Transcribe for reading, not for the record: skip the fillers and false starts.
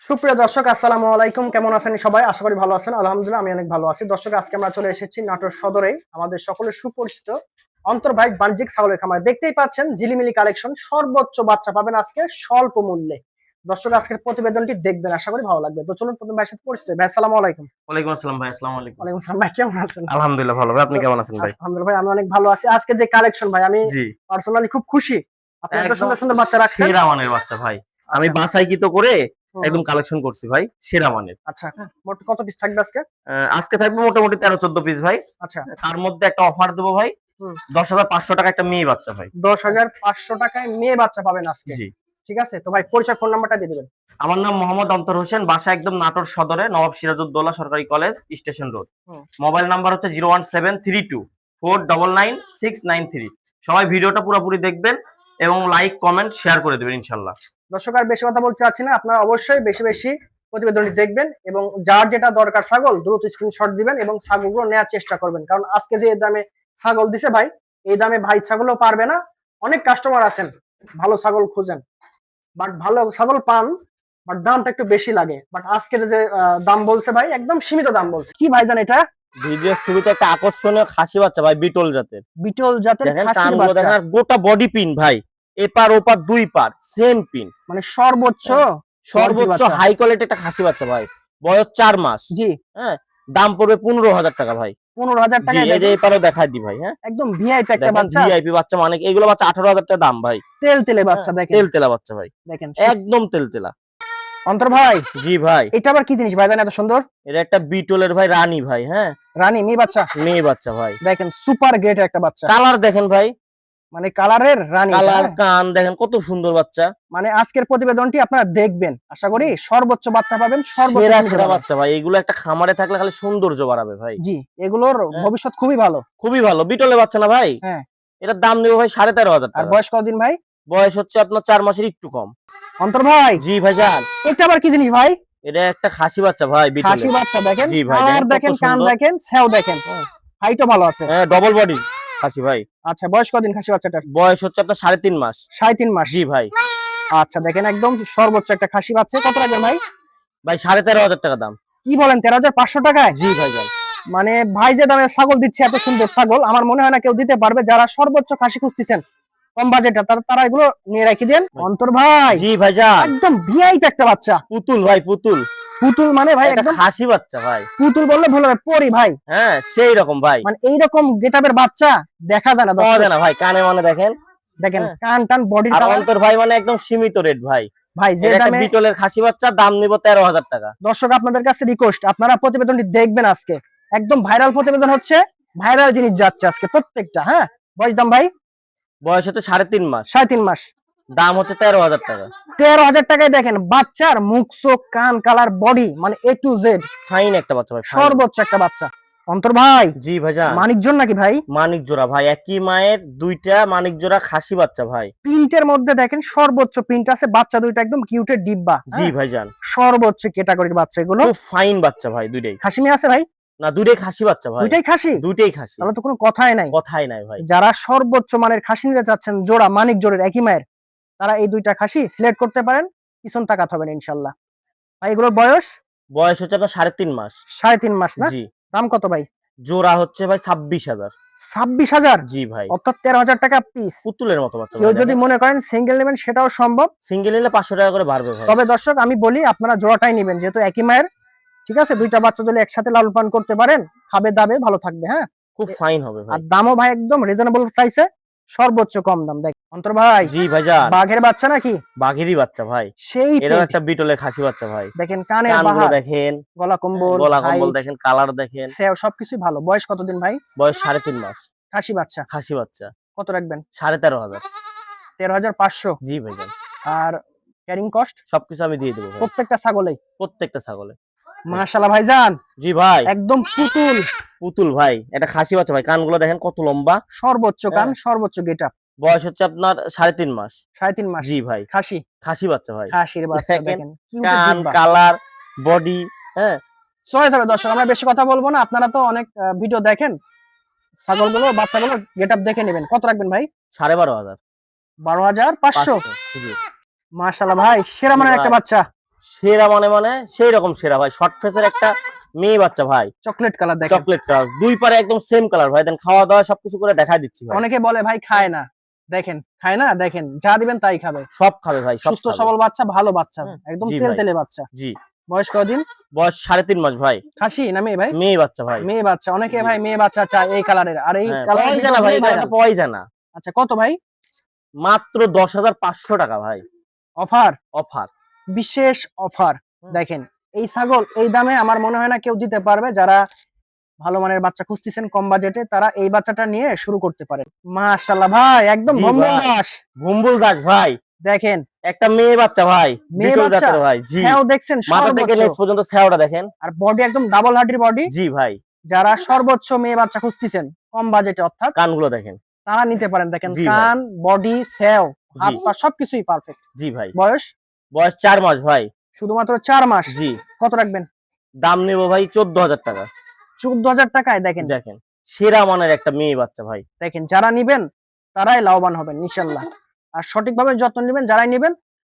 সুপ্রিয় দর্শক, আসসালামু আলাইকুম। কেমন আছেন সবাই? আশা করি ভালো আছেন। আলহামদুলিল্লাহ আমি অনেক ভালো আছি। দর্শক, আজকে আমরা চলে এসেছি নাটোর সদরে আমাদের সকলের সুপরিচিত অন্তর্ভাই বাণিজ্যিক ছাগলের খামার। দেখতেই পাচ্ছেন ঝিলিমিলি কালেকশন, সর্বোচ্চ বাচ্চা পাবেন আজকে স্বল্প মূল্যে। দর্শক, আজকের প্রতিবেদনটি দেখবেন, আশা করি ভালো লাগবে। তো চলুন প্রথম ভাইয়ের সাথে পরিচিত হই। ভাই আসসালামু আলাইকুম। ওয়ালাইকুম আসসালাম ভাই। আসসালামু আলাইকুম। ওয়ালাইকুম আসসালাম ভাই, কেমন আছেন? আলহামদুলিল্লাহ ভালো ভাই। আপনি তো কেমন আছেন ভাই? আলহামদুলিল্লাহ ভাই, আমি অনেক ভালো আছি। আজকে যে কালেকশন ভাই, আমি জি, পার্সোনালি খুব খুশি। আপনি এত একদম সুন্দর সুন্দর বাচ্চা রাখছেন। সেরা মানের বাচ্চা ভাই। আমি আচ্ছা। বাছাইকৃত করে হুম, একদম কালেকশন করছি ভাই, সেরা মানের। আচ্ছা, মোট কত পিস থাকবে আজকে? আজকে থাকবে মোটামুটি 13-14 পিস ভাই। আচ্ছা। তার মধ্যে একটা অফার দেবো ভাই, হুম। 10,500 টাকা একটা মেয়ে বাচ্চা ভাই। 10,500 টাকায় মেয়ে বাচ্চা পাবেন আজকে। জি, ঠিক আছে, তো ভাই পরিচয় ফোন নাম্বারটা দিয়ে দিবেন। আমার নাম মোহাম্মদ অন্তর হোসেন, বাসা একদম নাটোর সদরে, নবাব সিরাজউদ্দৌলা সরকারি কলেজ, স্টেশন রোড। হুম। মোবাইল নাম্বার হচ্ছে 01732499693। সবাই ভিডিওটা পুরোপুরি দেখবেন এবং লাইক কমেন্ট শেয়ার করে দেবেন ইনশাল্লাহ। দর্শক, আর বেশি কথা বলতে চাচ্ছি না, আপনারা অবশ্যই বেশি বেশি প্রতিবেদনটি দেখবেন এবং যার যেটা দরকার ছাগল দ্রুত স্ক্রিনশট দিবেন এবং ছাগলগুলো নেওয়ার চেষ্টা করবেন, কারণ আজকে যে দামে ছাগল দিছে ভাই, এই দামে ভাই ছাগলও পারবে না। অনেক কাস্টমার আছেন ভালো ছাগল খুঁজেন, বাট ভালো ছাগল পান, বাট দামটা একটু বেশি লাগে। বাট আজকের যে দাম বলছে ভাই, একদম সীমিত দাম বলছে। কি ভাইজান এটা? ভিডিওর শুরুতে একটা আকর্ষণীয় খাসি বাচ্চা ভাই, বিটল জাতের। বিটল জাতের দেখেন খাসির কানগুলো বাচ্চা, দেখেন, আর গোটা বডি পিন ভাই, এপার ওপার দুই পার সেম পিন। মানে সর্বোচ্চ সর্বোচ্চ বাচ্চা। হাই কোয়ালিটি একটা খাসি বাচ্চা ভাই, বয়স 4 মাস। জি। হ্যাঁ, দাম পড়বে 15,000 টাকা ভাই। 15,000 জি, টাকায় এই যে দেখেন, এপারও দেখাই দি ভাই। হ্যাঁ, একদম ভিআইপি একটা দেখেন বাচ্চা। ভিআইপি বাচ্চা, মানে এগুলো বাচ্চা 18,000 টাকা দাম ভাই। তেল তেলে হ্যাঁ, বাচ্চা দেখেন। তেলতেলা বাচ্চা ভাই, দেখেন একদম তেলতেলা। অন্তর ভাই, জি ভাই, এটা আবার কি জিনিস ভাই জানেন এত সুন্দর? এটা একটা বিটলের ভাই রানী ভাই। হ্যাঁ, রানী মেয়ে বাচ্চা। মেয়ে বাচ্চা ভাই। দেখেন সুপার গ্রেট একটা বাচ্চা, কালার দেখেন ভাই, মানে কালারের রানী। কালার হ্যাঁ? কান দেখেন কত সুন্দর বাচ্চা। মানে আজকের প্রতিবেদনটি আপনারা দেখবেন, আশা করি সর্বোচ্চ বাচ্চা পাবেন, সর্বোচ্চ সেরা জিনিস সেরা পাবেন। বাচ্চা ভাই, এগুলো একটা খামারে থাকলে খালি সৌন্দর্য বাড়াবে ভাই। জি, এগুলোর হ্যাঁ, ভবিষ্যৎ খুবই ভালো। খুবই ভালো বিটলে বাচ্চা না ভাই। হ্যাঁ। এটার দাম নেবে ভাই 13,500 আর টাকা। বয়স কতদিন ভাই? বয়স হচ্ছে আপনার 4 মাসের একটু কম। অন্তর ভাই, জি ভাইজান, এটা আবার কি জিনিস ভাই? এটা একটা খাসি বাচ্চা ভাই খাসি বিটলের। বাচ্চা দেখেন, জি ভাই, কালার দেখেন কত দেখেন, কান সুন্দর। দেখেন, সেও দেখেন, হাইটও ভালো আছে। হ্যাঁ, ডবল বডি খাসি ভাই। আচ্ছা, বয়স কতদিন খাসি বাচ্চাটার? বয়স হচ্ছে আপনার 3.5 মাস। 3.5 মাস। জি ভাই। আচ্ছা, দেখেন একদম সর্বোচ্চ একটা খাসি বাচ্চা। কত রাখবেন ভাই? ভাই 13,500 টাকা দাম। কি বলেন, 13,500 টাকায়? জি ভাইজান। মানে ভাই যে দামে ছাগল দিচ্ছে, এত সুন্দর ছাগল আমার মনে হয় না কেউ দিতে পারবে। যারা সর্বোচ্চ খাসি খুঁজতেছেন কম বাজেটে, তারা এগুলো নিয়ে রেখে দেন। অন্তর ভাই, জি ভাইজান, একদম ভিআইপি একটা বাচ্চা। পুতুল ভাই, পুতুল। পুতুল মানে ভাই একটা একদম খাসি বাচ্চা ভাই। পুতুল বললে ভুল হবে, পরি ভাই। হ্যাঁ, সেই রকম ভাই। মানে এইরকম গেটআপের বাচ্চা দেখা যায় না পাওয়া দর্শক। যায় না ভাই, কানে মানে দেখেন। দেখেন হ্যাঁ। কান টান বডির আর কালার। অন্তর ভাই মানে একদম সীমিত রেট ভাই। ভাই যে এটা একটা দামে, বিটলের খাসি বাচ্চা, দাম নিব 13,000 টাকা। দর্শক আপনাদের কাছে রিকোয়েস্ট, আপনারা প্রতিবেদনটি দেখবেন আজকে। একদম ভাইরাল প্রতিবেদন হচ্ছে, ভাইরাল জিনিস যাচ্ছে আজকে প্রত্যেকটা। হ্যাঁ, বয়স দাম ভাই? বয়স হচ্ছে 3.5 মাস। 3.5 মাস। দাম হচ্ছে 13,000 টাকা। 13,000 টাকায় দেখেন বাচ্চার মুখ চোখ কান কালার বডি, মানে এ টু জেড ফাইন একটা বাচ্চা ভাই, ফাইন। সর্বোচ্চ একটা বাচ্চা। অন্তর ভাই, জি ভাইজান, মানিকজন নাকি ভাই? মানিক জোড়া ভাই, একই মায়ের দুইটা মানিক জোড়া খাসি বাচ্চা ভাই। প্রিন্টের মধ্যে দেখেন সর্বোচ্চ প্রিন্ট আছে, বাচ্চা দুইটা একদম কিউটের ডিব্বা। জি হ্যাঁ? ভাইজান, সর্বোচ্চ ক্যাটাগরির বাচ্চা এগুলো। খুব ফাইন বাচ্চা ভাই দুইটাই। খাসি মেয়ে আছে ভাই? না, দুইটাই খাসি বাচ্চা ভাই। দুইটাই খাসি? দুইটাই খাসি। তাহলে তো কোনো কথাই নাই। কথাই নাই ভাই। যারা সর্বোচ্চ মানের খাসি নিতে চাচ্ছেন, জোড়া মানিক জোড়ের একই মায়ের, তারা এই দুইটা খাসি সিলেক্ট করতে পারেন, পিছন তাকাতে হবে না ইনশাল্লাহ। ভাই এগুলোর বয়স? বয়স হচ্ছে আপনার 3.5 মাস। 3.5 মাস না? জি। দাম কত ভাই? জোড়া হচ্ছে ভাই 26,000। 26,000? জি ভাই, অর্থাৎ 13,000 টাকা পিস। পুতুলের মতো বাচ্চা কেউ ভাই। যদি মনে করেন সিঙ্গেল নেবেন সেটাও সম্ভব। সিঙ্গেল নিলে 500 টাকা করে বাড়বে ভাই। তবে দর্শক আমি বলি, আপনারা জোড়াটাই নেবেন, যেহেতু একই মায়ের। ঠিক আছে, দুইটা বাচ্চা যদি একসাথে লালন পালন করতে পারেন, খাবে দাবে ভালো থাকবে। হ্যাঁ, খুব ফাইন হবে আর ভাই। দামও ভাই একদম রিজনেবল প্রাইসে, সর্বোচ্চ কম দাম। দেখ অন্তর ভাই, জি ভাইজান, বাঘের বাচ্চা নাকি? বাঘেরই বাচ্চা ভাই। সেই এটাও print। একটা বিটলের খাসি বাচ্চা ভাই। দেখেন কানের কানগুলো বাহার, দেখেন, গলা কম্বল, গলা কম্বল হাইট, দেখেন, কালার দেখেন। সেও সবকিছুই ভালো। বয়স কতদিন ভাই? বয়স 3.5 মাস। খাসি বাচ্চা। খাসি বাচ্চা। কত রাখবেন? 13,500। 13,500। জি ভাইজান, আর ক্যারিং কস্ট সবকিছু আমি দিয়ে দেবো ভাই, প্রত্যেকটা ছাগলেই? প্রত্যেকটা ছাগলে। মাশাআল্লাহ ভাইজান, জি ভাই, একদম পুতুল। পুতুল ভাই, এটা খাসি বাচ্চা ভাই, কানগুলো দেখেন কত লম্বা। সর্বোচ্চ কান, হ্যাঁ। সর্বোচ্চ গেটআপ। বয়স হচ্ছে আপনার 3.5 মাস। 3.5 মাস। জি ভাই, খাসি? খাসি বাচ্চা ভাই। খাসির বাচ্চা দেখেন দেখেন কিউটের কান, ডিব্বা। Colour, body. হ্যাঁ, চলে যাবে দর্শক, আমরা বেশি কথা বলবো না, আপনারা তো অনেক ভিডিও দেখেন। ছাগলগুলো বাচ্চাগুলো গেটআপ দেখে নেবেন। কত রাখবেন ভাই? 12,500। 12,500। জি। মাশাআল্লাহ ভাই, সেরা জি মানের একটা ভাই, বাচ্চা। সেরা মানে সেই রকম সেরা ভাই, শর্ট ফেসের একটা মেয়ে বাচ্চা ভাই, চকলেট কালার দেখেন, চকলেট কালার, দুই পারে একদম সেম কালার ভাই। দেন খাওয়া দাওয়া সবকিছু করে দেখাই দিচ্ছি ভাই। অনেকে বলে ভাই খায় না, দেখেন খায় না, দেখেন যা দিবেন তাই খাবে, সব খাবে ভাই, সব সুস্থ খাবে। সবল বাচ্চা, ভালো বাচ্চা, একদম জি তেল ভাই। তেলে বাচ্চা। জি। বয়স কদিন? বয়স 3.5 মাস ভাই। খাসি না মেয়ে ভাই? মেয়ে বাচ্চা ভাই। মেয়ে বাচ্চা, অনেকে জি। ভাই মেয়ে বাচ্চা চায় এই কালারের, আর এই হ্যাঁ, কালার পাওয়াই যায় না ভাই, এটা পাওয়াই যায় না। আচ্ছা কত ভাই? মাত্র 10,500 টাকা ভাই, অফার, অফার। বিশেষ অফার। দেখেন এই ছাগল এই দামে আমার মনে হয় না কেউ দিতে পারবে। যারা ভালো মানের বাচ্চা খুঁজতেছেন কম বাজেটে, তারা এই বাচ্চাটা নিয়ে শুরু করতে পারেন। মাশাআল্লাহ ভাই, একদম জি ভম্বল ভাই। দাস। ভুম্বুল দাস ভাই, দেখেন একটা মেয়ে বাচ্চা ভাই, মেয়ে বিটল বাচ্চা, জাতের ভাই। জি। ছাও দেখছেন মাথা থেকে সর্বোচ্চ, লেজ পর্যন্ত ছাওটা দেখেন। আর বডি একদম ডাবল হার্ডির বডি। জি ভাই। যারা সর্বোচ্চ মেয়ে বাচ্চা খুঁজতেছেন কম বাজেটে অর্থাৎ, কানগুলো দেখেন। তারা নিতে পারেন। দেখেন জি ভাই। কান, বডি, ছাও, হাত জি। পা সবকিছুই পারফেক্ট। জি ভাই। বয়স বয়স 4 মাস ভাই। শুধুমাত্র 4 মাস। জি। কত রাখবেন? দাম নেবো ভাই 14,000 টাকা। 14,000 টাকায় দেখেন, দেখেন সেরা মানের একটা মেয়ে বাচ্চা ভাই। দেখেন যারা নিবেন তারাই লাভবান হবেন ইনশাল্লাহ। আর সঠিকভাবে যত্ন নেবেন যারাই নিবেন